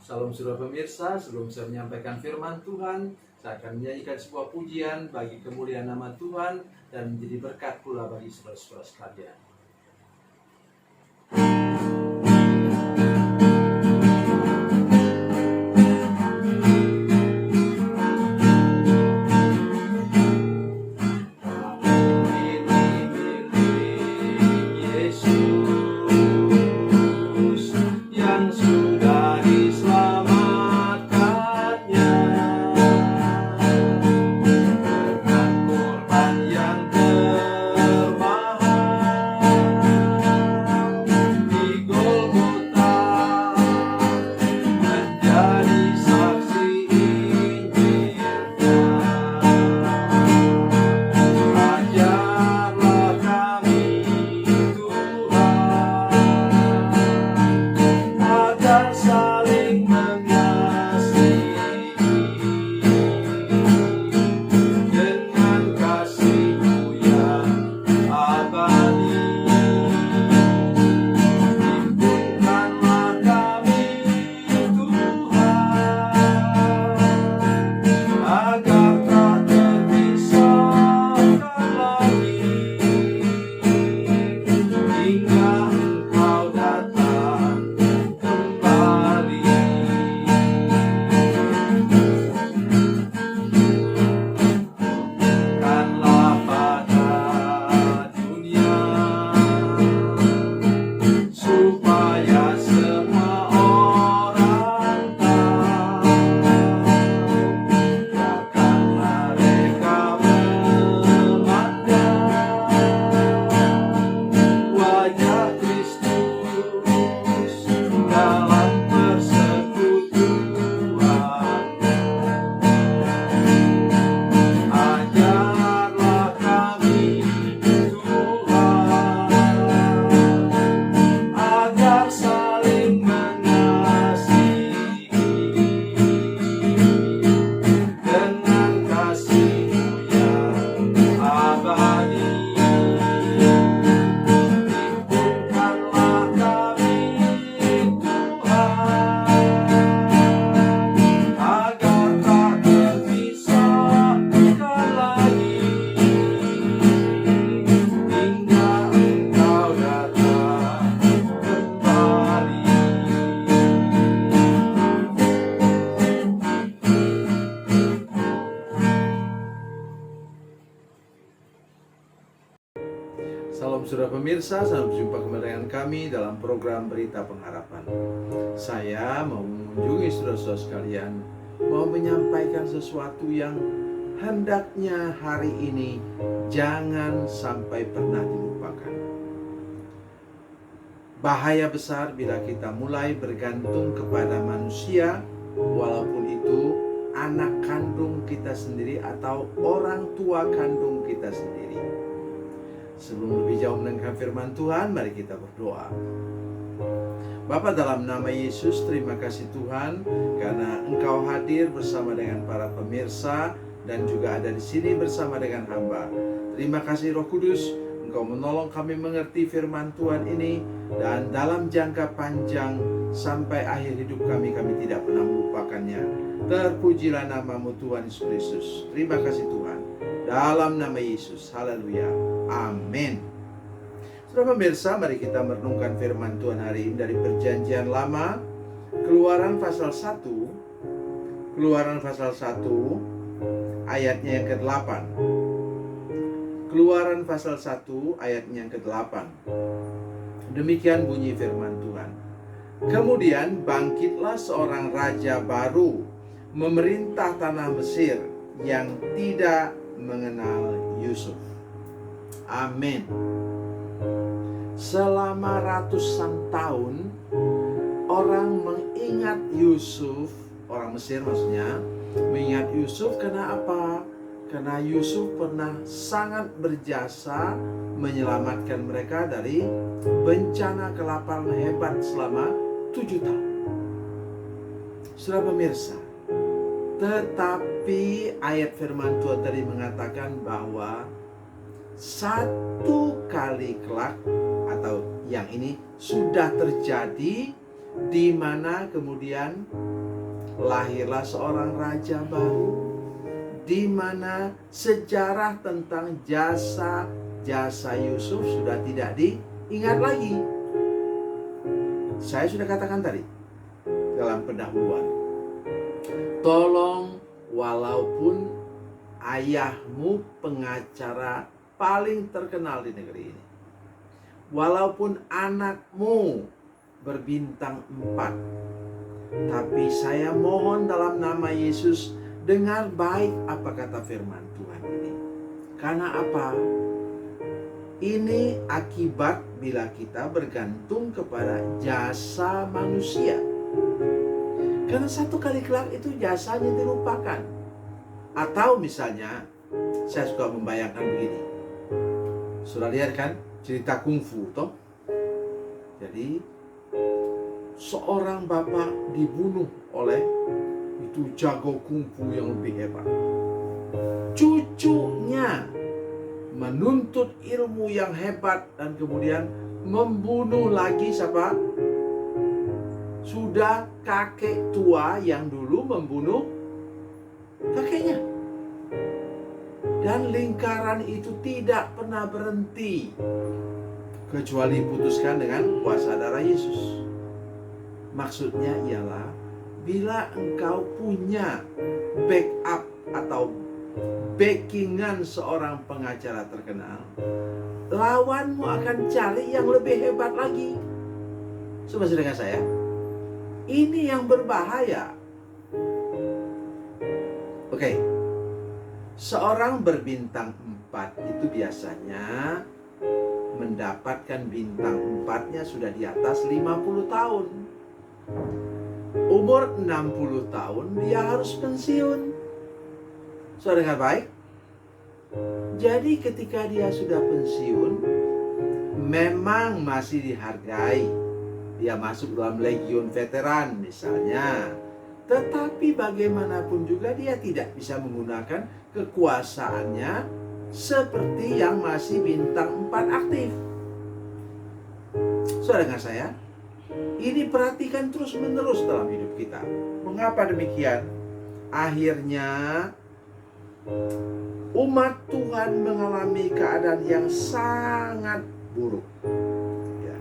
Salam saudara pemirsa, sebelum saya menyampaikan firman Tuhan, saya akan menyanyikan sebuah pujian bagi kemuliaan nama Tuhan dan menjadi berkat pula bagi saudara-saudara sekalian. Salam saudara pemirsa, selamat berjumpa kembali dengan kami dalam program Berita Pengharapan. Saya mau mengunjungi saudara-saudara sekalian, mau menyampaikan sesuatu yang hendaknya hari ini jangan sampai pernah dilupakan. Bahaya besar bila kita mulai bergantung kepada manusia, walaupun itu anak kandung kita sendiri atau orang tua kandung kita sendiri. Sebelum lebih jauh mendengarkan firman Tuhan, mari kita berdoa. Bapa, dalam nama Yesus, terima kasih Tuhan karena Engkau hadir bersama dengan para pemirsa dan juga ada di sini bersama dengan hamba. Terima kasih Roh Kudus, Engkau menolong kami mengerti firman Tuhan ini, dan dalam jangka panjang sampai akhir hidup kami tidak pernah melupakannya. Terpujilah namamu Tuhan Yesus Kristus. Terima kasih Tuhan. Dalam nama Yesus, haleluya, amin. Saudara pemirsa, mari kita merenungkan firman Tuhan hari ini dari Perjanjian Lama, Keluaran pasal 1, Keluaran pasal 1, ayatnya yang ke-8. Keluaran pasal 1, ayatnya yang ke-8. Demikian bunyi firman Tuhan. Kemudian bangkitlah seorang raja baru memerintah tanah Mesir yang tidak mengenal Yusuf. Amin. Selama ratusan tahun orang mengingat Yusuf, orang Mesir maksudnya, mengingat Yusuf karena apa? Karena Yusuf pernah sangat berjasa menyelamatkan mereka dari bencana kelaparan hebat selama 7 tahun. Saudara pemirsa, tetapi ayat firman Tuhan tadi mengatakan bahwa satu kali kelak, atau yang ini sudah terjadi di mana kemudian lahirlah seorang raja baru, di mana sejarah tentang jasa Yusuf sudah tidak diingat lagi. Saya sudah katakan tadi dalam pendahuluan, tolong, walaupun ayahmu pengacara paling terkenal di negeri ini, walaupun anakmu berbintang 4, tapi saya mohon dalam nama Yesus, dengar baik apa kata firman Tuhan ini. Karena apa? Ini akibat bila kita bergantung kepada jasa manusia. Karena satu kali kelak itu jasanya dilupakan. Atau misalnya, saya suka membayangkan begini. Sudah lihat kan cerita kungfu toh? Jadi seorang bapak dibunuh oleh itu jago kungfu yang lebih hebat. Cucunya menuntut ilmu yang hebat dan kemudian membunuh lagi siapa? Sudah kakek tua yang dulu membunuh kakeknya. Dan lingkaran itu tidak pernah berhenti kecuali diputuskan dengan kuasa darah Yesus. Maksudnya ialah bila engkau punya backup atau backingan seorang pengacara terkenal, lawanmu akan cari yang lebih hebat lagi. Coba dengan saya. Ini yang berbahaya. Oke. Seorang berbintang 4 itu biasanya mendapatkan bintang 4-nya sudah di atas 50 tahun. Umur 60 tahun dia harus pensiun. Sudah dengar baik? Jadi ketika dia sudah pensiun, memang masih dihargai. Dia masuk dalam legion veteran misalnya. Tetapi bagaimanapun juga dia tidak bisa menggunakan kekuasaannya seperti yang masih bintang 4 aktif. Sudah dengar saya? Ini perhatikan terus menerus dalam hidup kita. Mengapa demikian? Akhirnya umat Tuhan mengalami keadaan yang sangat buruk. Ya.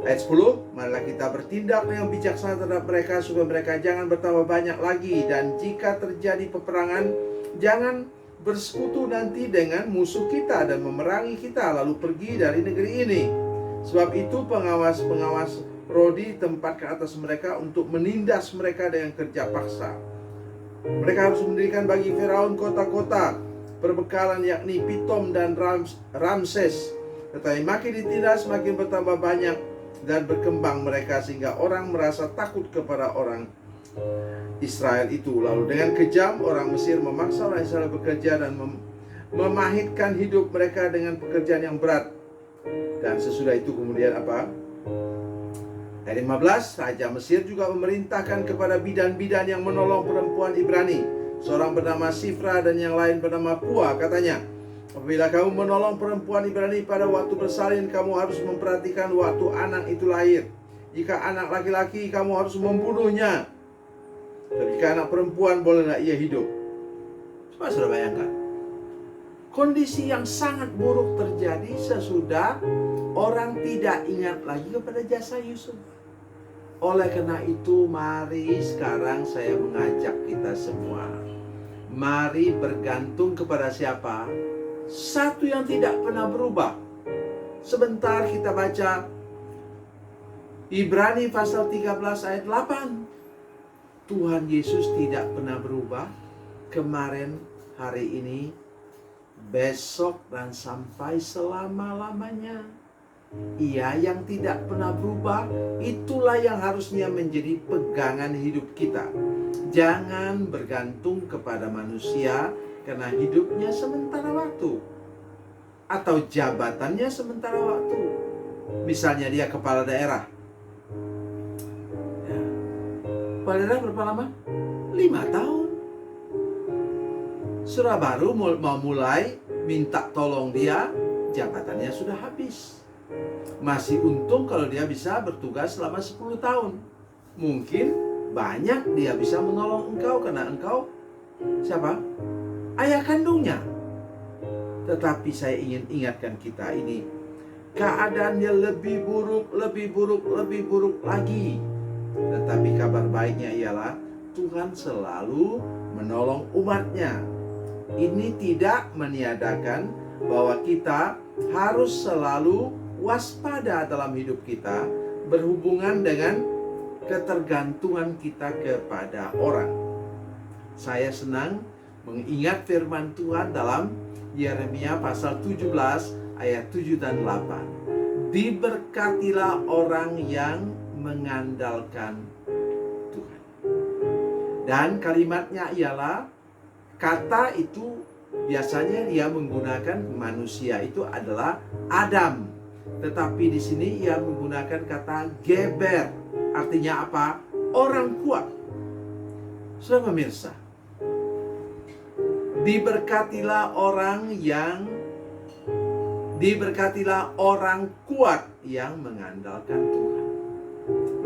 Ayat 10, marilah kita bertindak dengan bijaksana terhadap mereka supaya mereka jangan bertambah banyak lagi, dan jika terjadi peperangan jangan bersekutu nanti dengan musuh kita dan memerangi kita lalu pergi dari negeri ini. Sebab itu pengawas-pengawas roh ditempatkan atas mereka untuk menindas mereka dengan kerja paksa. Mereka harus mendirikan bagi Firaun kota-kota perbekalan, yakni Pitom dan Ramses. Tetapi makin ditindas makin bertambah banyak dan berkembang mereka, sehingga orang merasa takut kepada orang Israel itu. Lalu dengan kejam orang Mesir memaksa orang Israel bekerja dan memahitkan hidup mereka dengan pekerjaan yang berat. Dan sesudah itu kemudian apa? Ayat 15, Raja Mesir juga memerintahkan kepada bidan-bidan yang menolong perempuan Ibrani, seorang bernama Sifra dan yang lain bernama Pua. Katanya, apabila kamu menolong perempuan Ibrani pada waktu bersalin, kamu harus memperhatikan waktu anak itu lahir. Jika anak laki-laki, kamu harus membunuhnya. Tapi jika anak perempuan, bolehlah ia hidup. Coba saudara bayangkan, kondisi yang sangat buruk terjadi sesudah orang tidak ingat lagi kepada jasa Yusuf. Oleh karena itu, mari sekarang saya mengajak kita semua, mari bergantung kepada siapa? Satu yang tidak pernah berubah. Sebentar kita baca Ibrani pasal 13 ayat 8. Tuhan Yesus tidak pernah berubah. Kemarin, hari ini, besok, dan sampai selama-lamanya. Ia yang tidak pernah berubah, itulah yang harusnya menjadi pegangan hidup kita. Jangan bergantung kepada manusia karena hidupnya sementara waktu atau jabatannya sementara waktu. Misalnya dia kepala daerah. Ya. Kepala daerah berapa lama? 5 tahun. Surah baru mau mulai minta tolong dia, jabatannya sudah habis. Masih untung kalau dia bisa bertugas selama 10 tahun. Mungkin banyak dia bisa menolong engkau karena engkau siapa? Ayah kandungnya. Tetapi saya ingin ingatkan kita ini, keadaannya lebih buruk lagi. Tetapi kabar baiknya ialah Tuhan selalu menolong umatnya. Ini tidak meniadakan bahwa kita harus selalu waspada dalam hidup kita berhubungan dengan ketergantungan kita kepada orang. Saya senang mengingat firman Tuhan dalam Yeremia pasal 17 ayat 7 dan 8. Diberkatilah orang yang mengandalkan Tuhan. Dan kalimatnya ialah, kata itu biasanya dia menggunakan manusia itu adalah Adam. Tetapi di sini ia menggunakan kata geber. Artinya apa? Orang kuat. Saudara pemirsa, diberkatilah orang kuat yang mengandalkan Tuhan.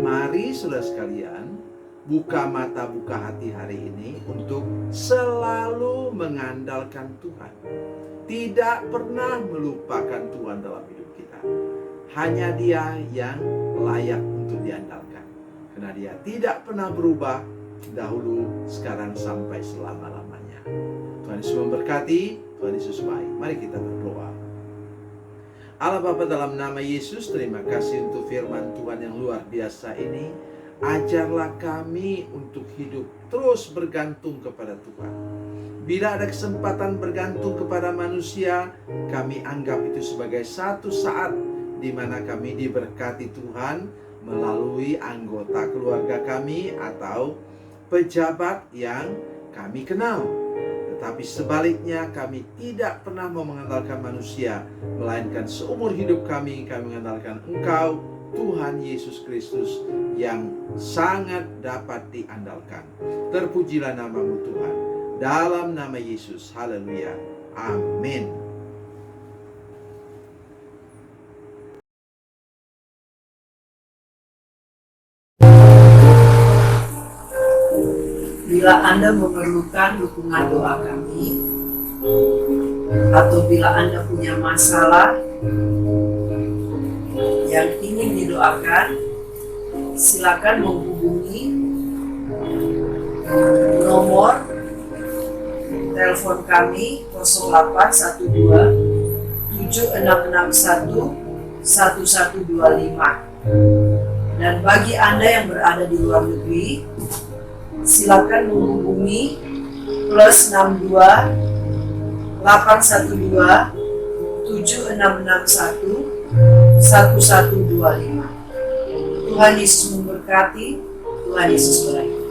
Mari saudara sekalian, buka mata, buka hati hari ini untuk selalu mengandalkan Tuhan. Tidak pernah melupakan Tuhan dalam hidup kita. Hanya Dia yang layak untuk diandalkan. Karena Dia tidak pernah berubah dahulu, sekarang, sampai selama-lamanya. Tuhan Yesus memberkati, Tuhan Yesus baik. Mari kita berdoa. Allah Bapa, dalam nama Yesus, terima kasih untuk firman Tuhan yang luar biasa ini. Ajarlah kami untuk hidup terus bergantung kepada Tuhan. Bila ada kesempatan bergantung kepada manusia, kami anggap itu sebagai satu saat di mana kami diberkati Tuhan melalui anggota keluarga kami atau pejabat yang kami kenal. Tetapi sebaliknya, kami tidak pernah mau mengandalkan manusia, melainkan seumur hidup kami mengandalkan Engkau, Tuhan Yesus Kristus, yang sangat dapat diandalkan. Terpujilah nama-Mu Tuhan. Dalam nama Yesus, haleluya, amin. Bila Anda memerlukan dukungan doa kami, atau bila Anda punya masalah yang ingin didoakan, silakan menghubungi nomor telepon kami 0812 7661 1125. Dan bagi Anda yang berada di luar negeri, silakan menghubungi +62 812 7661 1125. Tuhan Yesus memberkati, Tuhan Yesus berkati.